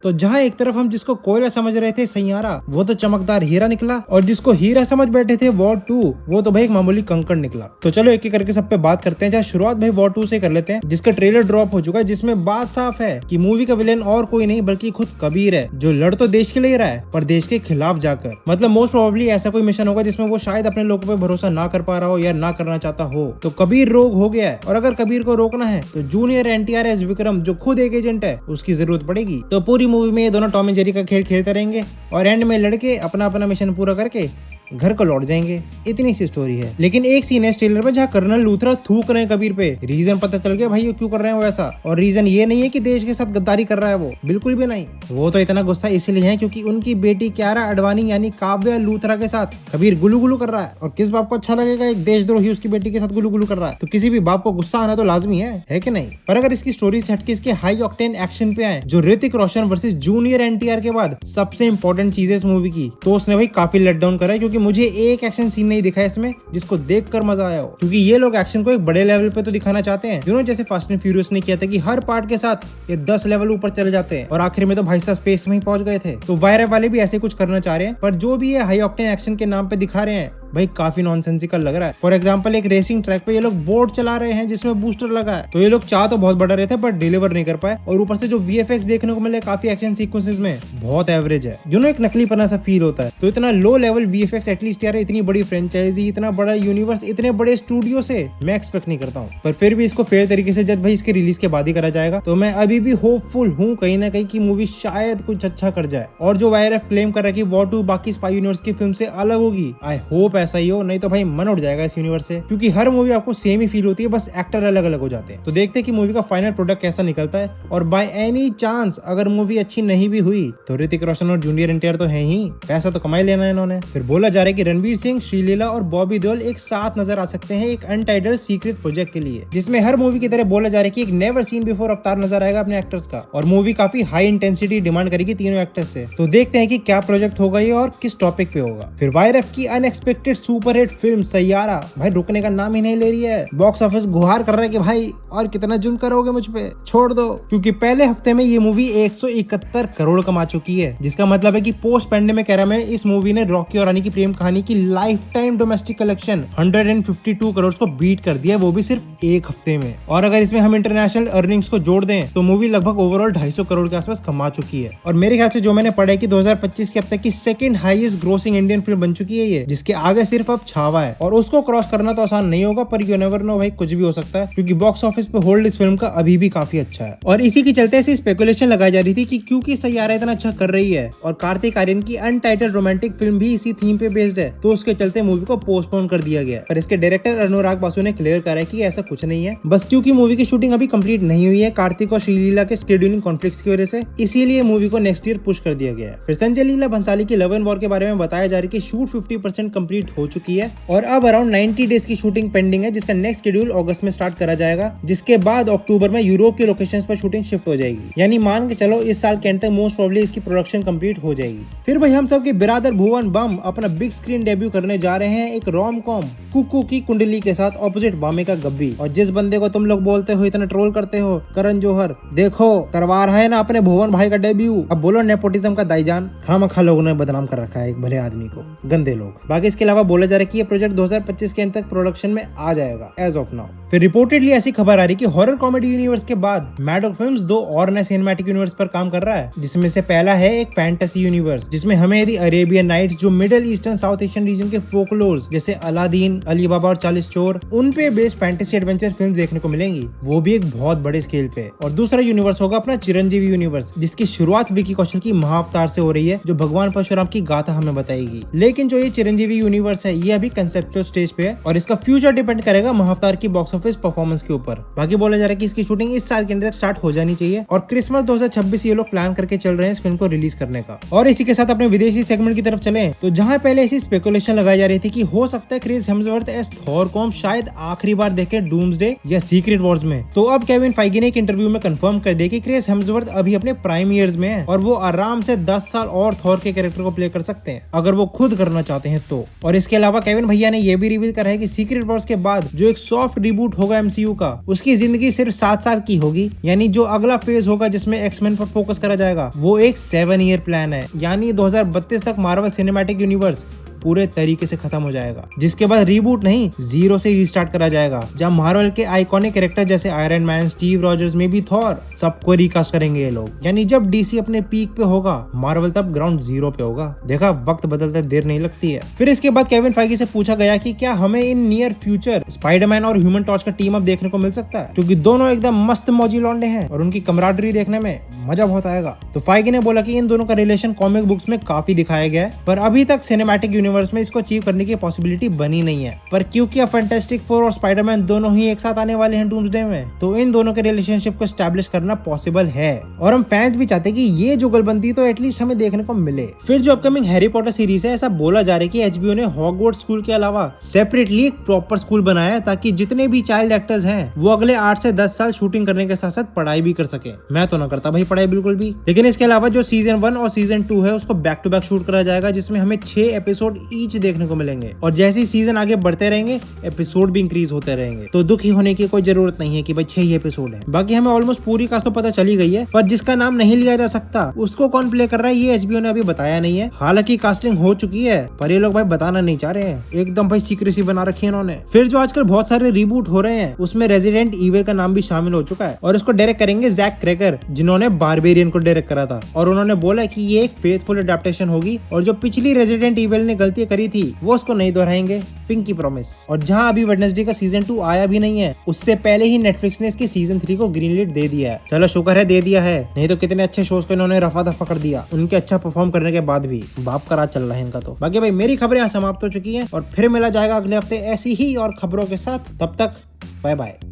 तो जहाँ एक तरफ हम जिसको कोयला समझ रहे थे सैयारा, वो तो चमकदार हीरा निकला, और जिसको हीरा समझ बैठे थे वॉर 2, वो तो भाई एक मामूली कंकड़ निकला। तो चलो एक एक करके सब पे बात करते हैं। जहाँ शुरुआत भाई वॉर 2 से कर लेते हैं, जिसका ट्रेलर ड्रॉप हो चुका है, जिसमें बात साफ है कि मूवी का विलेन और कोई नहीं बल्कि खुद कबीर है, जो लड़ तो देश के लिए रहा है पर देश के खिलाफ जाकर। मतलब मोस्ट प्रोबेबली ऐसा कोई मिशन होगा जिसमें वो शायद अपने लोगों पे भरोसा ना कर पा रहा हो या ना करना चाहता हो। तो कबीर रोग हो गया है, और अगर कबीर को रोकना है तो जूनियर एनटीआर एस विक्रम, जो खुद एक एजेंट है, उसकी जरूरत पड़ेगी। तो पूरी मूवी में ये दोनों टॉम एंड जेरी का खेल खेलते रहेंगे और एंड में लड़के अपना अपना मिशन पूरा करके घर को लौट जाएंगे। इतनी सी स्टोरी है। लेकिन एक सीन है ट्रेलर में जहाँ कर्नल लूथरा थूक रहे हैं कबीर पे। रीजन पता चल गया भाई ये क्यों कर रहे हैं वो ऐसा, और रीजन ये नहीं है कि देश के साथ गद्दारी कर रहा है, वो बिल्कुल भी नहीं। वो तो इतना गुस्सा इसलिए है क्योंकि उनकी बेटी क्यारा अडवाणी यानी काव्या लूथरा के साथ कबीर गुलू गुलू कर रहा है। और किस बाप को अच्छा लगेगा एक देशद्रोही उसकी बेटी के साथ गुलू गुलू कर रहा है? तो किसी भी बाप को गुस्सा आना तो लाजमी है कि नहीं? पर अगर इसकी स्टोरी से हटके इसके हाई ऑक्टेन एक्शन पे आए, जो ऋतिक रोशन वर्सेस जूनियर एनटीआर के बाद सबसे इंपॉर्टेंट चीज है इस मूवी की, तो उसने भाई काफी लेट डाउन करा है। क्योंकि मुझे एक एक्शन सीन नहीं दिखा है इसमें जिसको देखकर मजा आया हो। क्योंकि ये लोग एक्शन को एक बड़े लेवल पे तो दिखाना चाहते हैं, यू नो, जैसे फास्ट एंड फ्यूरियस ने किया था कि हर पार्ट के साथ ये 10 लेवल ऊपर चले जाते हैं और आखिर में तो भाई साहब स्पेस में ही पहुंच गए थे। तो वायरस वाले भी ऐसे कुछ करना चाह रहे हैं, पर जो भी ये हाई ऑक्टेन एक्शन के नाम पे दिखा रहे हैं भाई काफी नॉनसेंसिकल लग रहा है। फॉर एग्जांपल एक रेसिंग ट्रैक पे ये लोग बोट चला रहे हैं जिसमें बूस्टर लगा है। तो ये लोग चाह तो बहुत बड़ा रहे थे पर डिलीवर नहीं कर पाए, और ऊपर से जो वीएफएक्स देखने को मिले काफी एक्शन सीक्वेंसेस में बहुत एवरेज है, जो ना एक नकलीपना सा फील होता है। तो इतना लो लेवल वीएफएक्स एटलीस्ट यार इतनी बड़ी फ्रेंचाइजी, इतना बड़ा यूनिवर्स, इतने बड़े स्टूडियो से मैं एक्सपेक्ट नहीं करता हूँ। पर फिर भी इसको फेयर तरीके से जब भाई इसके रिलीज के बाद ही करा जाएगा, तो मैं अभी भी होपफुल हूँ कहीं ना कहीं की मूवी शायद कुछ अच्छा कर जाए। और जो वायरएफ क्लेम कर रहा है कि वॉर 2 बाकी स्पाई यूनिवर्स की फिल्म से अलग होगी, आई होप ऐसा ही हो, नहीं तो भाई मन उठ जाएगा इस यूनिवर्स से। क्योंकि हर मूवी आपको सेम ही फील होती है, बस एक्टर अलग अलग हो जाते हैं। तो देखते हैं कि मूवी का फाइनल प्रोडक्ट कैसा निकलता है। और बाय एनी चांस अगर मूवी अच्छी नहीं भी हुई तो ऋतिक रोशन और जूनियर एनटीआर तो है ही, पैसा तो कमाई लेना है इन्होंने। फिर बोला जा रहा है कि रणवीर सिंह, श्रीलीला और बॉबी देओल एक साथ नजर आ सकते हैं एक अनटाइटल्ड सीक्रेट प्रोजेक्ट के लिए, जिसमें हर मूवी की तरह बोला जा रहा है कि एक नेवर सीन बिफोर अवतार नजर आएगा अपने एक्टर्स का। और मूवी काफी हाई इंटेंसिटी डिमांड करेगी तीनों एक्टर्स से। तो देखते हैं कि क्या प्रोजेक्ट होगा ये और किस टॉपिक पे होगा। फिर वायरएफ की अनएक्सपेक्टेड सुपरहिट फिल्म सैयारा भाई रुकने का नाम ही नहीं ले रही है। बॉक्स ऑफिस गुहार कर रहा है कि भाई और कितना जुल्म करोगे मुझ पे, छोड़ दो। क्योंकि पहले हफ्ते में ये मूवी 171 करोड़ कमा चुकी है, जिसका मतलब है कि पोस्ट पैंडेमिक एरा में इस मूवी ने रॉकी और रानी की प्रेम कहानी की life time domestic collection 152 crore को बीट कर दिया, वो भी सिर्फ एक हफ्ते में। और अगर इसमें हम इंटरनेशनल अर्निंग्स को जोड़ दें तो मूवी लगभग ओवरऑल 250 करोड़ के आसपास कमा चुकी है। और मेरे ख्याल से जो मैंने पढ़ा है कि 2025 के अब तक की second highest grossing Indian film बन चुकी है ये, जिसके आगे सिर्फ अब छावा है। और उसको क्रॉस करना तो आसान नहीं होगा, पर यू नेवर नो भाई, कुछ भी हो सकता है। क्योंकि बॉक्स ऑफिस पे होल्ड इस फिल्म का अभी भी काफी अच्छा है। और इसी के चलते ऐसी स्पेकुलेशन लगाई जा रही थी कि क्योंकि सैयारा इतना अच्छा कर रही है और कार्तिक आर्यन की अनटाइटल्ड रोमांटिक फिल्म भी इसी थीम पे बेस्ड है, तो उसके चलते मूवी को पोस्टपोन कर दिया गया। पर इसके डायरेक्टर अनुराग बासु ने क्लियर करा है कि ऐसा कुछ नहीं है, बस क्योंकि मूवी की शूटिंग अभी कंप्लीट नहीं हुई है कार्तिक और श्रीलीला के शेड्यूलिंग कॉन्फ्लिक्ट्स की वजह से, इसीलिए मूवी को नेक्स्ट ईयर पुश कर दिया गया है। फिर संजय लीला भंसाली की लव एंड वॉर के बारे में बताया जा रहा है कि शूट 50% कंप्लीट हो चुकी है और अब अराउंड 90 डेज की शूटिंग पेंडिंग है, जिसका नेक्स्ट शेड्यूल अगस्त में स्टार्ट करा जाएगा, जिसके बाद अक्टूबर में यूरोप के लोकेशंस पर शूटिंग शिफ्ट हो जाएगी। यानी मान के चलो इस साल के एंड तक मोस्ट प्रोबेबली इसकी प्रोडक्शन कंप्लीट हो जाएगी। फिर भाई हम सब के बिरादर भुवन बम अपना बिग स्क्रीन डेब्यू करने जा रहे हैं एक रोम कॉम कुकू की कुंडली के साथ ऑपोजिट वामिका गब्बी। और जिस बंदे को तुम लोग बोलते हो इतना ट्रोल करते हो, करण जौहर, देखो करवा रहा है ना अपने भुवन भाई का डेब्यू। अब बोलो नेपोटिज्म का दाईजान, खामखा लोगों ने बदनाम कर रखा है एक भले आदमी को, गंदे लोग। बाकी इसके अलावा बोला जा रहा है कि ये प्रोजेक्ट 2025 के एंड तक प्रोडक्शन में आ जाएगा एज ऑफ नाउ। फिर रिपोर्टेडली ऐसी खबर आ रही कि हॉरर कॉमेडी यूनिवर्स के बाद मैडॉक फिल्म्स 2 और नए सिनेमैटिक यूनिवर्स पर काम कर रहा है, जिसमें से पहला है एक फैंटेसी यूनिवर्स, जिसमें हमें यदि अरेबियन नाइट्स, जो middle eastern south Asian region के फोकलोर्स जैसे अलादीन, अली बाबा और 40 चोर, उन पे बेस्ड फैंटेसी एडवेंचर फिल्म देखने को मिलेंगी, वो भी एक बहुत बड़े स्केल पे। और दूसरा यूनिवर्स होगा अपना चिरंजीवी यूनिवर्स, जिसकी शुरुआत विकी कौशल की महाअवतार से हो रही है, जो भगवान परशुराम की गाथा हमें बताएगी। लेकिन जो ये चिरंजीवी यूनिवर्स है ये अभी कंसेप्चुअल स्टेज पे है और इसका फ्यूचर डिपेंड करेगा महाअवतार की बॉक्स ऑफिस परफॉर्मेंस के ऊपर। बाकी बोला जा रहा है कि इसकी शूटिंग इस साल के अंदर तक स्टार्ट हो जानी चाहिए और क्रिसमस 2026 ये लोग प्लान करके चल रहे हैं इस फिल्म को रिलीज करने का। और इसी के साथ अपने विदेशी सेगमेंट की तरफ चलें तो जहां पहले ऐसी स्पेकुलेशन लगाई जा रही थी कि हो सकता है क्रिस हेम्सवर्थ एज थॉर को हम शायद आखिरी बार देखें डूम्सडे या सीक्रेट वॉर्स में, तो अब केविन फाइगी ने एक इंटरव्यू में कंफर्म कर दिया कि क्रिस हेम्सवर्थ अभी अपने प्राइम ईयर्स में है और वो आराम से 10 साल और थॉर के कैरेक्टर को प्ले कर सकते हैं अगर वो खुद करना चाहते हैं तो। और इसके अलावा केविन भैया ने यह भी रिवील करा है कि सीक्रेट वॉर्स के बाद जो एक सॉफ्ट रिबूट होगा एमसीयू का, उसकी जिंदगी सिर्फ 7 साल की होगी। यानी जो अगला फेज होगा जिसमें एक्समैन पर फोकस करा जाएगा वो एक 7 ईयर प्लान है। यानी 2032 तक मार्वल सिनेमैटिक यूनिवर्स पूरे तरीके से खत्म हो जाएगा, जिसके बाद रीबूट नहीं, जीरो से रिस्टार्ट करा जाएगा, जहां मार्वल के आइकॉनिक कैरेक्टर जैसे आयरन मैन, स्टीव रॉजर्स में भी थॉर, सबको रिकास्ट करेंगे ये लोग। यानी जब डीसी अपने पीक पे होगा, मार्वल तब ग्राउंड जीरो पे होगा। देखा, वक्त बदलते देर नहीं लगती है। फिर इसके बाद केविन फाइगी से पूछा गया कि क्या हमें इन नियर फ्यूचर स्पाइडरमैन और ह्यूमन टॉर्च का टीम अप देखने को मिल सकता है, क्योंकि दोनों एकदम मस्त मौजी लौंडे हैं और उनकी कमराडरी देखने में मजा बहुत आएगा। तो फाइगी ने बोला कि इन दोनों का रिलेशन कॉमिक बुक्स में काफी दिखाया गया है, पर अभी तक सिनेमैटिक यूनिवर्स में इसको अचीव करने की पॉसिबिलिटी बनी नहीं है। पर क्योंकि अब फैंटास्टिक फोर और स्पाइडरमैन दोनों ही एक साथ आने वाले हैं डूम्सडे में, तो इन दोनों के रिलेशनशिप को एस्टैब्लिश करना पॉसिबल है। और हम फैंस भी चाहते हैं कि ये जुगलबंदी तो एटलीस्ट हमें देखने को मिले। फिर जो अपकमिंग हैरी पॉटर सीरीज है, ऐसा बोला जा रहा है कि एचबीओ ने हॉगवर्ट्स स्कूल के अलावा सेपरेटली एक प्रॉपर स्कूल बनाया है, ताकि जितने भी चाइल्ड एक्टर्स हैं वो अगले 8 से 10 साल शूटिंग करने के साथ साथ पढ़ाई भी कर सके। मैं तो ना करता भाई पढ़ाई बिल्कुल भी। लेकिन इसके अलावा जो सीजन 1 और सीजन 2 है उसको बैक टू बैक शूट करा जाएगा, जिसमें हमें 6 एपिसोड ईच देखने को मिलेंगे। और जैसे सीजन आगे बढ़ते रहेंगे, एपिसोड भी इंक्रीज होते रहेंगे, तो दुखी होने की कोई जरूरत नहीं है कि भाई 6 ही एपिसोड है। बाकी हमें ऑलमोस्ट पूरी कास्ट तो पता चली गई है, पर जिसका नाम नहीं लिया जा सकता उसको कौन प्ले कर रहा है ये एचबीओ ने अभी बताया नहीं है। हालांकि कास्टिंग हो चुकी है, पर ये लोग भाई बताना नहीं चाह रहे हैं। एकदम भाई सीक्रेसी बना रखी है इन्होंने। फिर जो आजकल बहुत सारे रीबूट हो रहे हैं, उसमें रेजिडेंट ईविल का नाम भी शामिल हो चुका है, और इसको डायरेक्ट करेंगे जैक क्रेगर, जिन्होंने बारबेरियन को डायरेक्ट करा था। और उन्होंने बोला कि ये एक फेथफुल अडेप्टेशन होगी, और जो पिछली रेजिडेंट ईविल ने गलतियां करी थी वो उसको नहीं दोहराएंगे, पिंकी प्रॉमिस। और जहां अभी वेडनेसडे का सीजन 2 आया भी नहीं है, उससे पहले ही नेटफ्लिक्स ने इसकी सीजन 3 को ग्रीन लाइट दे दिया है। चलो शुक्र है दे दिया है, नहीं तो कितने अच्छे शोज को इन्होंने रफा दफा कर दिया, उनके अच्छा परफॉर्म करने के बाद भी। बाप का राज चल रहा है इनका तो। बाकी भाई मेरी खबरें यहाँ समाप्त हो चुकी है, और फिर मिला जाएगा अगले हफ्ते ऐसी ही और खबरों के साथ। तब तक बाय बाय।